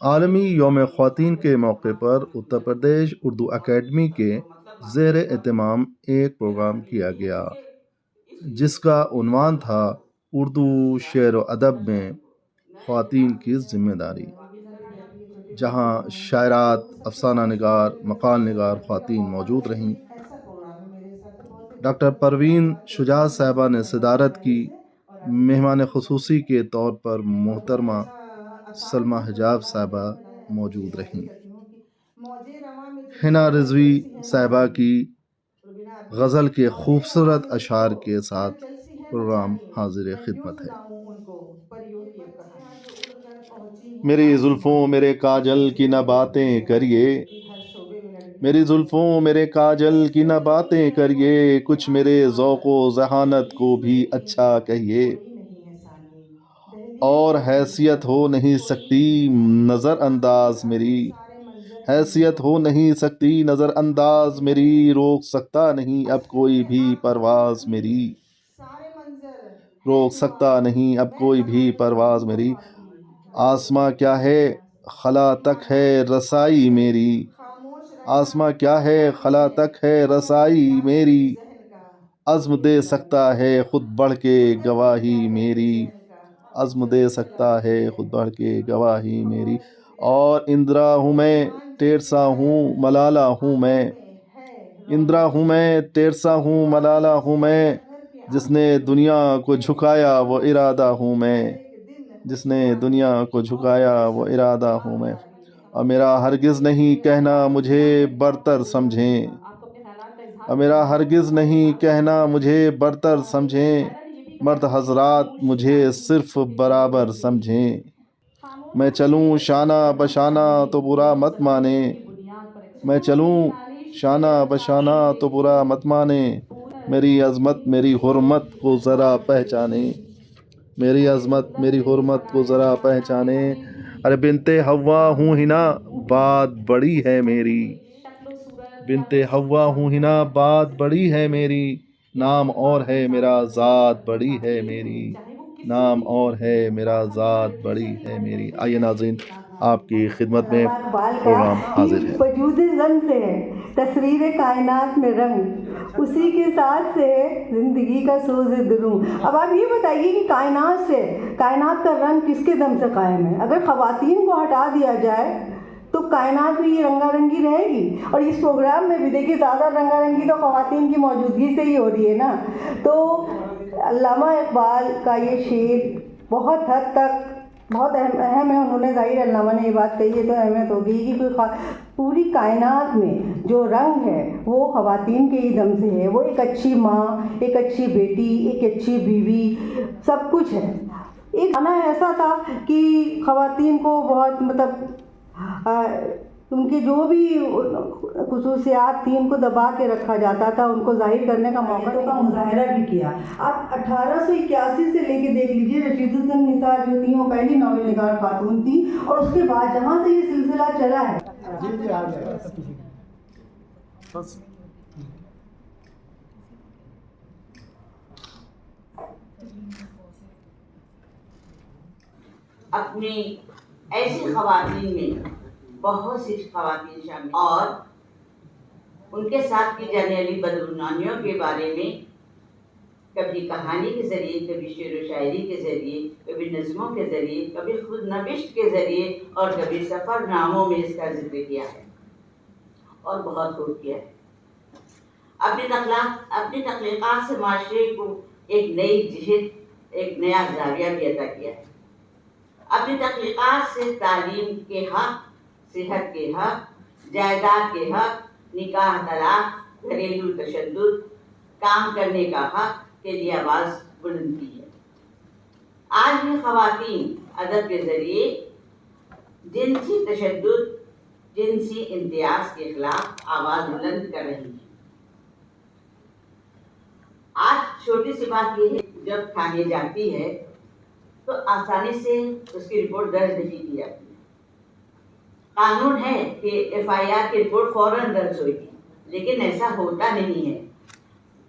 عالمی یوم خواتین کے موقع پر اتر پردیش اردو اکیڈمی کے زیر اہتمام ایک پروگرام کیا گیا جس کا عنوان تھا اردو شعر و ادب میں خواتین کی ذمہ داری، جہاں شاعرات، افسانہ نگار، مقال نگار خواتین موجود رہیں۔ ڈاکٹر پروین شجاع صاحبہ نے صدارت کی۔ مہمان خصوصی کے طور پر محترمہ سلمیٰ حجاب صاحبہ موجود رہیں۔ حنا رضوی صاحبہ کی غزل کے خوبصورت اشعار کے ساتھ پروگرام حاضر خدمت ہے۔ میری زلفوں میرے کاجل کی نہ باتیں کریے، میری زلفوں میرے کاجل کی نہ باتیں کریے، کچھ میرے ذوق و ذہانت کو بھی اچھا کہیے، اور حیثیت ہو نہیں سکتی نظر انداز میری، حیثیت ہو نہیں سکتی نظر انداز میری، روک سکتا نہیں اب کوئی بھی پرواز میری، روک سکتا نہیں اب کوئی بھی پرواز میری، آسماں کیا ہے خلا تک ہے رسائی میری، آسماں کیا ہے خلا تک ہے رسائی میری، عزم دے سکتا ہے خود بڑھ کے گواہی میری، عزم دے سکتا ہے خود بڑھ کے گواہی میری، اور اندرا ہوں میں تیرسا ہوں ملالہ ہوں میں، اندرا ہوں میں تیرسا ہوں ملالہ ہوں میں، جس نے دنیا کو جھکایا وہ ارادہ ہوں میں، جس نے دنیا کو جھکایا وہ ارادہ ہوں میں، اور میرا ہرگز نہیں کہنا مجھے برتر سمجھیں، اور میرا ہرگز نہیں کہنا مجھے برتر سمجھیں، مرد حضرات مجھے صرف برابر سمجھیں، میں چلوں شانہ بشانہ تو برا مت مانیں، میں چلوں شانہ بشانہ تو برا مت مانیں، میری عظمت میری حرمت کو ذرا پہچانیں، میری عظمت میری حرمت کو ذرا پہچانیں، ارے بنتے حوا ہوں ہنا بات بڑی ہے میری، بنتے حوا ہوں ہنا بات بڑی ہے میری، نام اور ہے میرا ذات بڑی ہے میری، نام اور ہے میرا ذات بڑی ہے میری۔ آئیے ناظرین، آپ کی خدمت میں پروگرام حاضر ہے۔ وجود زن سے ہے تصویر کائنات میں رنگ، اسی کے ساتھ سے ہے زندگی کا سوز دروں۔ اب آپ یہ بتائیے کہ کائنات سے، کائنات کا رنگ کس کے دم سے قائم ہے؟ اگر خواتین کو ہٹا دیا جائے تو کائنات میں یہ رنگا رنگی رہے گی؟ اور اس پروگرام میں بھی دیکھیے زیادہ رنگا رنگی تو خواتین کی موجودگی سے ہی ہو رہی ہے نا۔ تو علامہ اقبال کا یہ شعر بہت حد تک بہت اہم ہے، انہوں نے ظاہر علامہ نے یہ بات کہی ہے تو اہمیت ہوگی کہ پوری کائنات میں جو رنگ ہے وہ خواتین کے ہی دم سے ہے، وہ ایک اچھی ماں، ایک اچھی بیٹی، ایک اچھی بیوی، سب کچھ ہے۔ ایک زمانہ ایسا تھا کہ خواتین کو بہت ان کی جو بھی خصوصیات تھیں ان کو دبا کے رکھا جاتا تھا، ان کو ظاہر کرنے کا موقع کا مظاہرہ بھی کیا۔ آپ 1881 سے لے کے دیکھ لیجیے، رشیدۃ النساء جو تھیں وہ پہلی ناول نگار خاتون تھی، اور اس کے بعد جہاں سے یہ سلسلہ چلا ہے۔ اپنی ایسی خواتین میں بہت سی خواتین شامل، اور ان کے ساتھ کی جانے والی بدعنوانیوں کے بارے میں کبھی کہانی کے ذریعے، کبھی شعر و شاعری کے ذریعے، کبھی نظموں کے ذریعے، کبھی خود نوشت کے ذریعے، اور کبھی سفر ناموں میں اس کا ذکر کیا ہے اور بہت خوب کیا ہے۔ اپنی تخلیقات سے معاشرے کو ایک نئی جہت، ایک نیا زاویہ بھی عطا کیا ہے۔ اپنی تخلیقات سے تعلیم کے حق، صحت کے حق، جائیداد کے حق، نکاح طلاق، گھریلو تشدد، کام کرنے کا حق کے لیے آواز بلند کی ہے۔ آج بھی خواتین ادب کے ذریعے جنسی تشدد، جنسی امتیاز کے خلاف آواز بلند کر رہی ہیں۔ آج چھوٹی سی بات یہ ہے، جب تھانے جاتی ہے تو آسانی سے اس کی رپورٹ درج نہیں کی جاتی ہے۔ قانون ہے کہ ایف آئی آر کی رپورٹ فوراً درج ہوئی، لیکن ایسا ہوتا نہیں ہے۔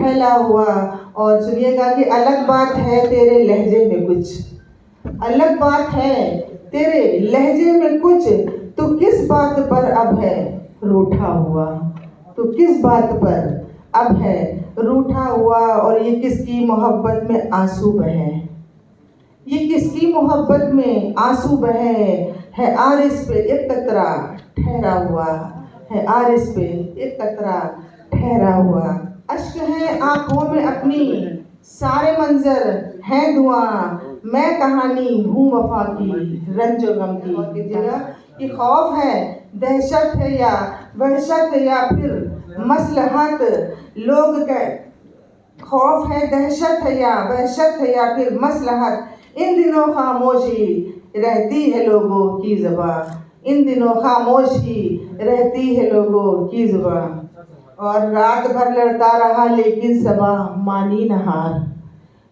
پھیلا ہوا. اور سنیے گا کہ الگ بات ہے تیرے لہجے میں کچھ, الگ بات ہے تیرے لہجے میں کچھ, تو کس بات پر اب ہے روٹھا ہوا, تو کس بات پر اب ہے روٹھا ہوا. اور یہ کس کی محبت میں آنسو بہے, یہ کس کی محبت میں آنسو بہے, ہے عارض پہ ایک قطرہ ٹھہرا ہوا, ہے عارض پہ ایک قطرہ ٹھہرا ہوا. اشک ہے آنکھوں میں اپنی سارے منظر ہیں دعاں, میں کہانی ہوں وفا کی رنج و غم کی. جگہ کہ خوف ہے دہشت ہے یا وحشت ہے یا پھر مصلحت, لوگ خوف ہے دہشت ہے یا وحشت ہے یا پھر مصلحت. ان دنوں خاموشی رہتی ہے لوگوں کی زباں, ان دنوں خاموشی رہتی ہے لوگوں کی زباں. اور رات بھر لڑتا رہا لیکن صبا مانی نہ ہار,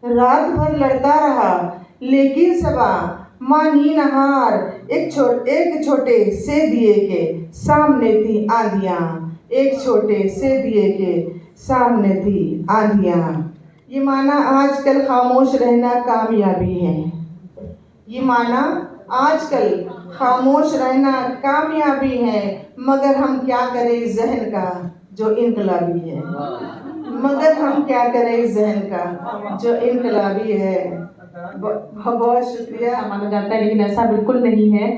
رات بھر لڑتا رہا لیکن صبا مانی نہ ہار. ایک چھوٹے سے دیے کے سامنے تھی آندیاں, ایک چھوٹے سے دیے کے سامنے تھی آندیاں. یہ معنی آج کل خاموش رہنا کامیابی ہے, یہ معنی آج کل خاموش رہنا کامیابی ہے. مگر ہم کیا کریں ذہن کا جو انقلابی ہے, مگر ہم کیا کریں ذہن کا جو انقلابی ہے. بہت شکریہ. مانا جاتا ہے لیکن ایسا بالکل نہیں ہے.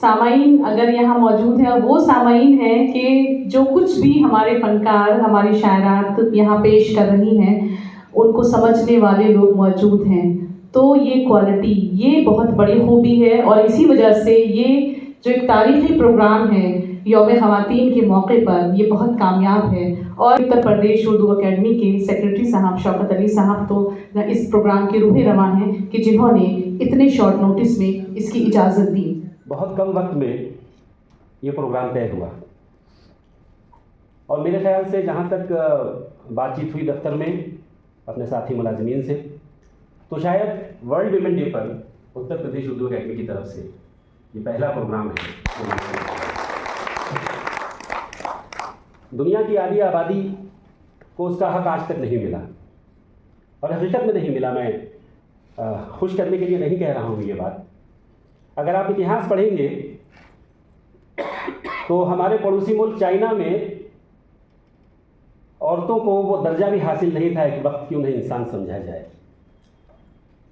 سامعین اگر یہاں موجود ہیں, اور وہ سامعین ہیں کہ جو کچھ بھی ہمارے فنکار ہماری شاعرات یہاں پیش کر رہی ہیں ان کو سمجھنے والے لوگ موجود ہیں, تو یہ کوالٹی, یہ بہت بڑی خوبی ہے. اور اسی وجہ سے یہ جو ایک تاریخی پروگرام ہے یوم خواتین کے موقع پر, یہ بہت کامیاب ہے. اور اتر پردیش اردو اکیڈمی کے سیکرٹری صاحب شوکت علی صاحب تو اس پروگرام کے روح رواں ہیں کہ جنہوں نے اتنے شارٹ نوٹس میں اس کی اجازت دی. بہت کم وقت میں یہ پروگرام طے ہوا, اور میرے خیال سے جہاں تک بات چیت ہوئی دفتر میں اپنے ساتھی ملازمین سے, تو شاید ورلڈ ویمن ڈے پر اتر پردیش اردو اکیڈمی کی طرف سے یہ پہلا پروگرام ہے. دنیا کی آدھی آبادی کو اس کا حق آج تک نہیں ملا, اور حقیقت میں نہیں ملا. میں خوش کرنے کے لیے نہیں کہہ رہا ہوں یہ بات. اگر آپ اتہاس پڑھیں گے تو ہمارے پڑوسی ملک چائنا میں عورتوں کو وہ درجہ بھی حاصل نہیں تھا کہ وقت کیوں نہیں انسان سمجھا جائے.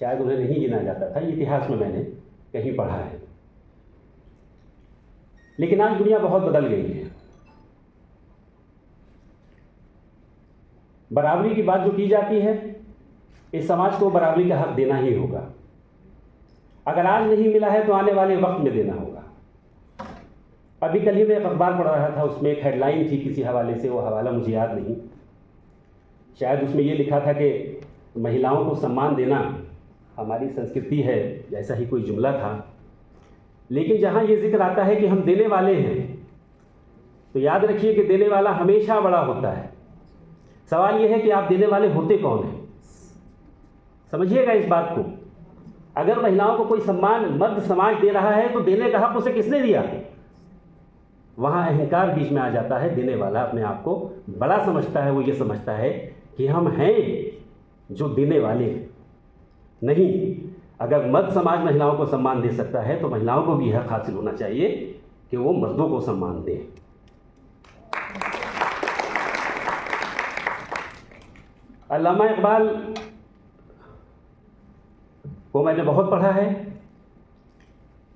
شاید انہیں نہیں گنا جاتا تھا. یہ اتہاس میں نے کہیں پڑھا ہے. لیکن آج دنیا بہت بدل گئی ہے. برابری کی بات جو کی جاتی ہے, اس سماج کو برابری کا حق دینا ہی ہوگا. اگر آج نہیں ملا ہے تو آنے والے وقت میں دینا ہوگا. ابھی کل ہی میں ایک اخبار پڑھ رہا تھا, اس میں ایک ہیڈ لائن تھی کسی حوالے سے, وہ حوالہ مجھے یاد نہیں. شاید اس میں یہ لکھا تھا کہ مہیلاؤں کو سمان دینا ہماری سنسکرتی ہے, جیسا ہی کوئی جملہ تھا. لیکن جہاں یہ ذکر آتا ہے کہ ہم دینے والے ہیں, تو یاد رکھیے کہ دینے والا ہمیشہ بڑا ہوتا ہے. سوال یہ ہے کہ آپ دینے والے ہوتے کون ہیں. سمجھیے گا اس بات کو. اگر مہیلاؤں کو کوئی سمان مرد سماج دے رہا ہے تو دینے کا حق اسے کس نے دیا؟ وہاں اہنکار بیچ میں آ جاتا ہے. دینے والا اپنے آپ کو بڑا سمجھتا ہے, وہ یہ سمجھتا ہے کہ ہم ہیں جو دینے والے ہیں. نہیں, اگر مرد سماج مہیلاؤں کو سمان دے سکتا ہے تو مہیلاؤں کو بھی حق حاصل ہونا چاہیے کہ وہ مردوں کو سمان دیں. علامہ اقبال کو میں نے بہت پڑھا ہے,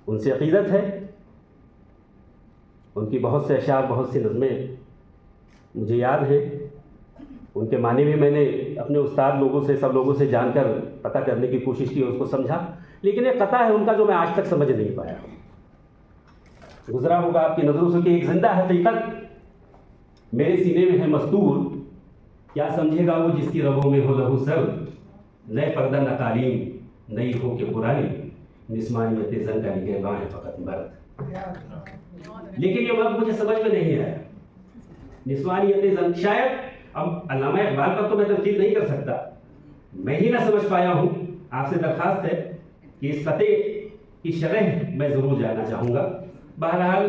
ان سے عقیدت ہے. ان کی بہت سے اشعار, بہت سی نظمیں مجھے یاد ہیں. ان کے معنی بھی میں نے اپنے استاد لوگوں سے, سب لوگوں سے جان کر پتہ کرنے کی کوشش کی, اس کو سمجھا. لیکن ایک قطعہ ہے ان کا جو میں آج تک سمجھ نہیں پایا. گزرا ہوگا آپ کی نظروں سے کہ ایک زندہ حقیقت میرے سینے میں ہے مستور, کیا سمجھے گا وہ جس کی رگوں میں ہو لہو سر. نئے پردہ نقالین نئی ہو کے پرانی, جسمانیت زن کا نگہباں ہے فقط مرد. لیکن یہ بات مجھے سمجھ میں نہیں آیا. جسمانیت زن, شاید اب علامہ اقبال پر تو میں تنقید نہیں کر سکتا, میں ہی نہ سمجھ پایا ہوں. آپ سے درخواست ہے کہ اس قطعے کی شرح میں ضرور جانا چاہوں گا. بہرحال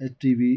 HTV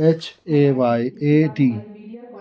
HAYAT